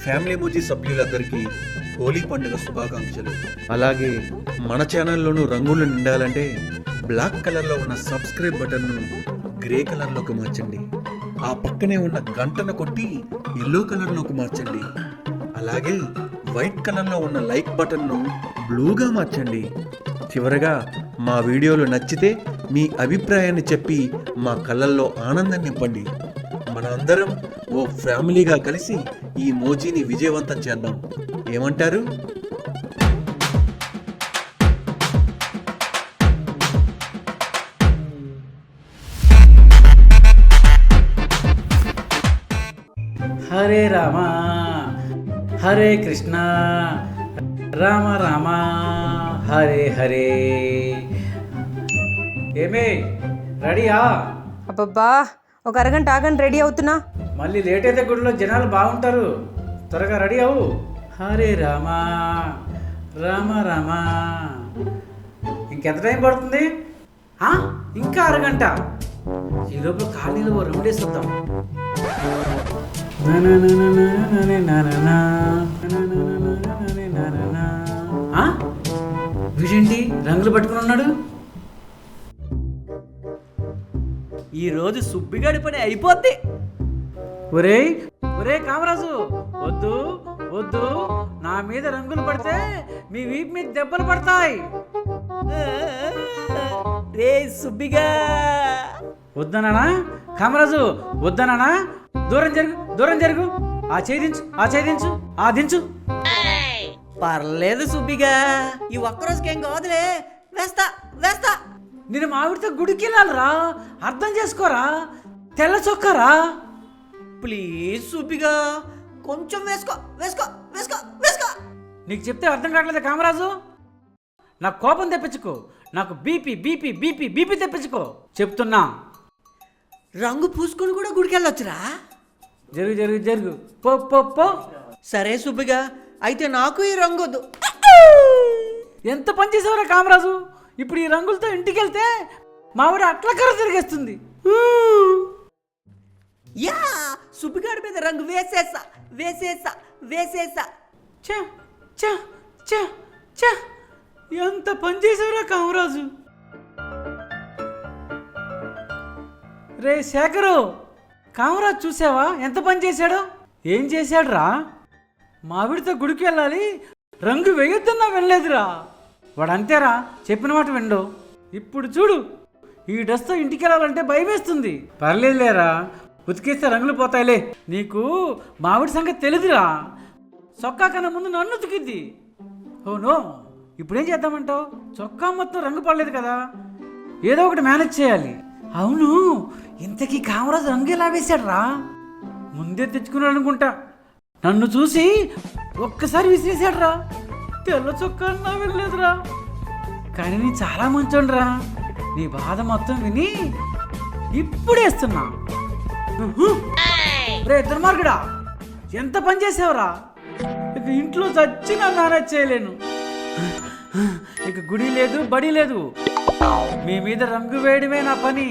Family emoji సభ్యులందరికీ హోలీ పండుగ శుభాకాంక్షలు. అలాగే మన ఛానల్లోనూ రంగులు నిండాలంటే బ్లాక్ కలర్లో ఉన్న సబ్స్క్రైబ్ బటన్ను గ్రే కలర్లోకి మార్చండి. ఆ పక్కనే ఉన్న గంటను కొట్టి ఎల్లో కలర్లోకి మార్చండి. అలాగే వైట్ కలర్లో ఉన్న లైక్ బటన్ను బ్లూగా మార్చండి. చివరగా మా వీడియోలు నచ్చితే మీ అభిప్రాయాన్ని చెప్పి మా కళ్ళల్లో ఆనందం నింపండి. మనందరం ఓ ఫ్యామిలీగా కలిసి ఈ మోజీని విజయవంతం చేద్దాం. ఏమంటారు? హరే రామ హరే కృష్ణ రామ రామ హరే హరే. ఏమే రెడీయా? అబ్బబ్బా, ఒక అరగంట ఆగండి, రెడీ అవుతున్నా. మళ్ళీ లేట్ అయితే గుడిలో జనాలు బాగుంటారు, త్వరగా రెడీ అవు. హరే రామ రామ రామ. ఇంకెంత టైం పడుతుంది? ఇంకా అరగంట. ఈ లోపల ఖాళీలో ఓ రౌండ్ వేసేద్దాం. వీడేంటి రంగులు పట్టుకుని ఉన్నాడు? ఈరోజు సుబ్బిగాడి పని అయిపోద్ది. ఒరేయ్ ఒరే కామరాజు, వద్దు వద్దు, నా మీద రంగులు పడితే మీ వీపు మీద దెబ్బలు పడతాయి. రే సుబ్బిగా, వద్దనా కామరాజు, వద్దనా. దూరం జరుగు, దూరం జరుగు. ఆ ఛేదించు, ఆ ఛేదించు, ఆ దించు. పర్లేదు సుబ్బిగా, ఈ ఒక్కరోజుకేం కాదులే, వేస్తా వేస్తా. నేను మావిడితో గుడికి వెళ్ళాలిరా, అర్థం చేసుకోరా. తెల్ల చొక్కారా. ప్లీజ్ సుబ్బిగా, కొంచెం వేసుకో వేసుకో వేసుకో వేసుకో. నీకు చెప్తే అర్థం కావట్లేదు కామరాజు. నాకు కోపం తెప్పించుకో, నాకు బీపీ బీపీ బీపీ బీపీ తెప్పించుకో చెప్తున్నా. రంగు పూసుకొని కూడా గుడికి వెళ్ళొచ్చురా. జరుగు జరుగు జరుగు, పో పో పో. సరే సుబ్బిగా, అయితే నాకు ఈ రంగు వద్దు. ఎంత పని చేసావురా కామరాజు. ఇప్పుడు ఈ రంగులతో ఇంటికి వెళ్తే మావిడ అట్ల కర్ర తిరిగేస్తుంది. యా, సుబ్బిగాడి మీద రంగు వేసేసా వేసేసా వేసేసా. చ చ చ చ, ఎంత పని చేసావురా కామరాజు. రే శేఖరు, కామరాజు చూసావా ఎంత పని చేశాడో? ఏం చేశాడురా? మావిడితో గుడికి వెళ్ళాలి, రంగు వేయొద్దన్నా వెళ్ళలేదురా. వాడు అంతేరా, చెప్పిన మాట విండు. ఇప్పుడు చూడు, ఈ డ్రెస్తో ఇంటికి వెళ్ళాలంటే భయం వేస్తుంది. పర్లేదులేరా, ఉతికేస్తే రంగులు పోతాయిలే. నీకు మావిడి సంగతి తెలియదురా. చొక్కా కన్నా ముందు నన్ను ఉతికిద్ది. ఓనో, ఇప్పుడేం చేద్దామంటావు? చొక్కా మొత్తం రంగు పడలేదు కదా, ఏదో ఒకటి మేనేజ్ చేయాలి. అవును, ఇంతకీ కామరాజు రంగు ఎలా వేశాడ్రా? ముందే తెచ్చుకున్నాడు అనుకుంటా. నన్ను చూసి ఒక్కసారి విసిరేశాడ్రా. తెల్ల చొక్కా నా వెళ్ళలేదురా. కానీ నేను చాలా మంచోడ్రా. నీ బాధ మొత్తం విని ఇప్పుడేస్తున్నా. రే దుర్మార్గుడా, ఎంత పని చేసావురా. ఇక ఇంట్లో చచ్చి నన్ను మేనేజ్ చేయలేను. ఇక గుడి లేదు, బడి లేదు. మీ మీద రంగు వేయడమే నా పని.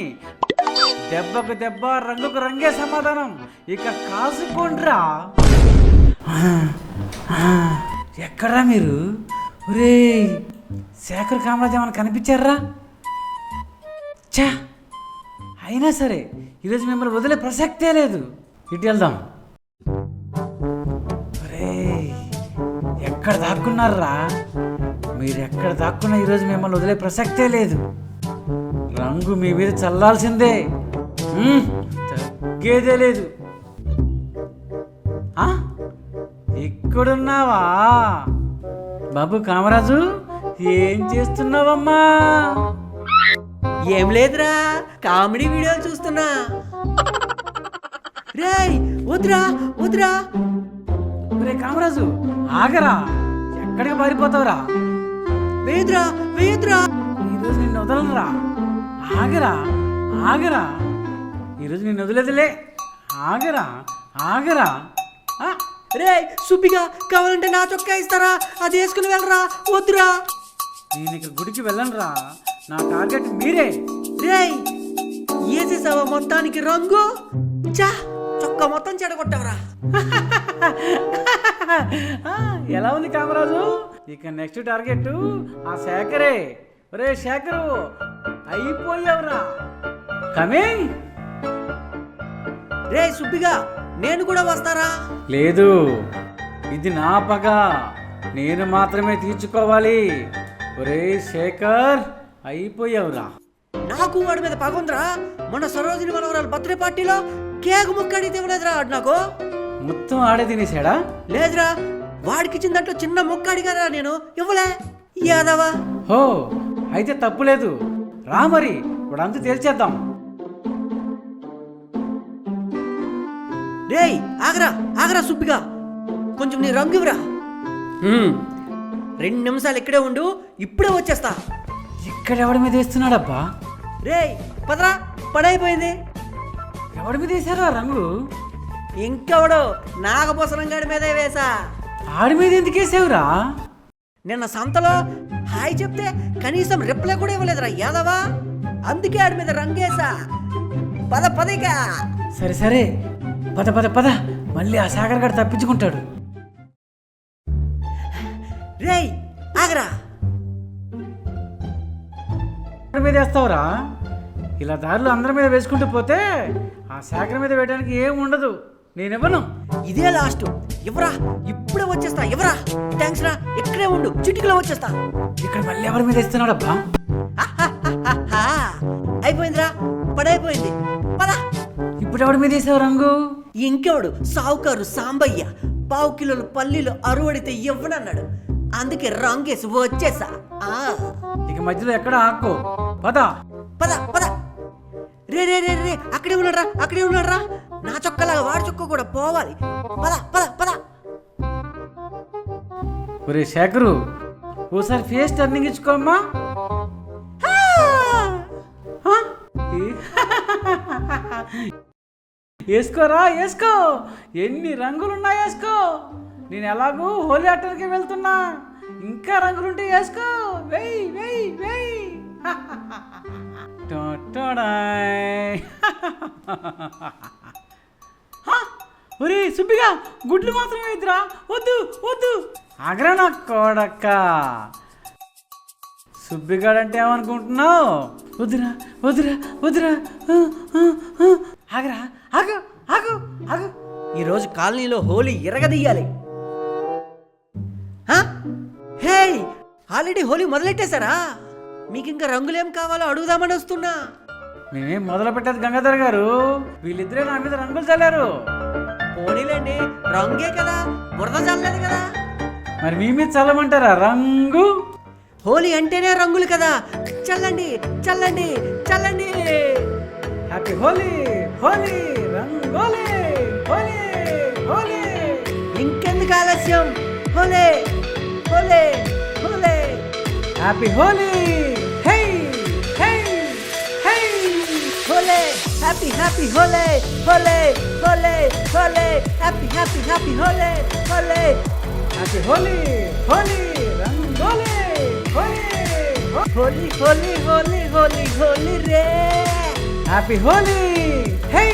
దెబ్బకు దెబ్బ, రంగుకు రంగే సమాధానం. ఇక కాసుకోండ్రా. ఎక్కడ్రా మీరు? ఒరే శేఖర్, కామరాజ్ ఏమైనా కనిపించారా? చా, అయినా సరే ఈరోజు మిమ్మల్ని వదిలే ప్రసక్తే లేదు. ఇటు వెళ్దాం. ఒరే ఎక్కడ దాక్కున్నారా మీరు? ఎక్కడ దాక్కున్నా ఈరోజు మిమ్మల్ని వదిలే ప్రసక్తే లేదు. రంగు మీ మీద చల్లాల్సిందే, తగ్గేదే లేదు. ఇక్కడున్నావా బాబు? కామరాజు, ఏం చేస్తున్నావమ్మా? ఏం లేదురా, కామెడీ వీడియోలు చూస్తున్నా. రేయ్ వద్దురా వద్దురా. రే కామరాజు, ఆగరా. ఎక్కడికి పారిపోతావురా? వేయదురా వేయదురా. ఈరోజు నిన్ను వదలరా. ఆగరా ఆగరా, ఈరోజు నిన్ను వదిలేదులే. ఆగరా ఆగరా. రేయ్ సుబ్బిగా, కావాలంటే నా చొక్కా ఇస్తారా? అది వేసుకుని వెళ్ళరా. వద్దురా. నేను ఇక గుడికి వెళ్ళనురా. నా టార్గెట్ మీరే. రేయ్, వేసేసావా మొత్తానికి రంగు? చా, చొక్కా మొత్తం చెడగొట్టావరా. ఎలా ఉంది కామరాజు? ఇక నెక్స్ట్ టార్గెట్ ఆ శేఖరే. ఒరే శేఖరు, అయిపోయావురా. కమింగ్. రే సుబ్బిగా, నేను కూడా వస్తారా? లేదు, ఇది నా పగ, నేను మాత్రమే తీర్చుకోవాలి. ఒరే శేఖర్, అయిపోయావురా. నాకు వాడి మీద పగుందిరా. మొన్న సరోజిని మనవరాలు బర్త్డే పార్టీలో కేక్ ముక్క అడిగితే ఇవ్వలేదురా వాడు నాకు. మొత్తం ఆడే తినేసాడా? లేదురా, వాడికి ఇచ్చిన దాంట్లో చిన్న ముక్క అడిగారా నేను, ఇవ్వలే. యాదవా. హో, అయితే తప్పులేదు. రా మరి, ఇప్పుడంతా తేల్చేద్దాం. రేయ్ ఆగరా ఆగరా సుబ్బిగా, కొంచెం నీ రంగు ఇవ్వరా. 2 నిమిషాలు ఇక్కడే ఉండు, ఇప్పుడే వచ్చేస్తా. ఇక్కడ ఎవడి మీద వేస్తున్నాడబ్బా? రేయ్ పదరా, పడైపోయింది. ఎవడి మీద వేసారు ఆ రంగు? ఇంకెవడో నాగభూసరం గాడి మీదే వేసా. ఆడి మీద ఎందుకు వేసావురా? నిన్న సంతలో హాయ్ చెప్తే కనీసం రిప్లై కూడా ఇవ్వలేదురా యాదవా, అందుకే ఆడి మీద రంగేసా. పద పదిక. సరే సరే, పద పద పద, మళ్ళీ ఆ సాగర్ గడు తప్పించుకుంటాడు. రేయ్ ఆగరా. ఎవడి మీద వేస్తావురా? ఇలా దారిలో అందరి మీద వేసుకుంటూ పోతే ఆ సాగర్ మీద వేయడానికి ఏం ఉండదు. నేనివ్వను. ఇదే లాస్ట్, ఇవ్వరా, ఇప్పుడే వచ్చేస్తా. ఇవ్వరా. థ్యాంక్స్ రా, ఇక్కడే ఉండు, చిటికలో వచ్చేస్తా. ఇక్కడ మళ్ళీ ఎవరి మీద వేస్తున్నాడబ్బా? అయిపోయిందిరా, పడైపోయింది. పద. ఇప్పుడు ఎవడి మీద వేసావు రంగు? ఇంకెవడు, సావుకారు సాంబయ్య 1/2 కిలోలు పల్లీలు అరువడితే ఇవ్వనన్నాడు, అందుకే రంగేసి వచ్చేసా. ఇక మధ్యలో ఎక్కడ ఆక్కో, పద. పద పద. రే రే రే రే, అక్కడే ఉన్నాడు రా, అక్కడే ఉన్నాడు రా. నా చొక్కలాగా వాడి చొక్క కూడా పోవాలి. పద పద పద. ఒరే శేఖరు, ఓసారి ఫేస్ టర్నింగ్ ఇచ్చుకోమ్మా. వేసుకోరా, వేసుకో. ఎన్ని రంగులున్నాయి వేసుకో. నేను ఎలాగూ హోలీ ఆటలకి వెళ్తున్నా, ఇంకా రంగులుంటే వేసుకో. వెయ్యి వెయ్యి వెయ్యి. ఒరే సుబ్బిగా, గుడ్లు మాత్రం వేద్దురా. వద్దు వద్దు. ఆగ్రా నా కోడక్క. సుబ్బిగాడంటే ఏమనుకుంటున్నావు? వద్దురా వద్దురా వద్దురా. ఆగరా, ఆగు ఆగు ఆగు. ఈరోజు కాలనీలో హోలీ ఎరగదీయాలి. హే, ఆల్రెడీ హోలీ మొదలెట్టేశారా? మీకు ఇంకా రంగులేం కావాలో అడుగుదామని వస్తున్నా. మేమేం మొదలు పెట్టదు గంగాధర్ గారు, వీళ్ళిద్దరే నా మీద రంగులు చల్లారు. పోనీలేండి, రంగే కదా, బురద చల్లలేదు కదా. మరి మీ మీద చల్లమంటారా రంగు? హోలీ అంటేనే రంగులు కదా. చల్లండి చల్లండి చల్లండి. హ్యాపీ హోలీ హోలీ రంగోలీ హోలీ హోలీ. ఇంకెందుకు ఆలస్యం, హోలే హోలే హోలే. Happy Holi. Hey hey hey. హోలే హ్యాపీ హ్యాపీ హోలే హోలే హోలే హోలే. హ్యాపీ హ్యాపీ హ్యాపీ హోలే హోలే. హ్యాపీ హోలీ హోలీ రంగోలీ హోలీ హోలీ హోలీ హోలీ హోలీ హోలీ రే. హ్యాపీ హోలీ. హే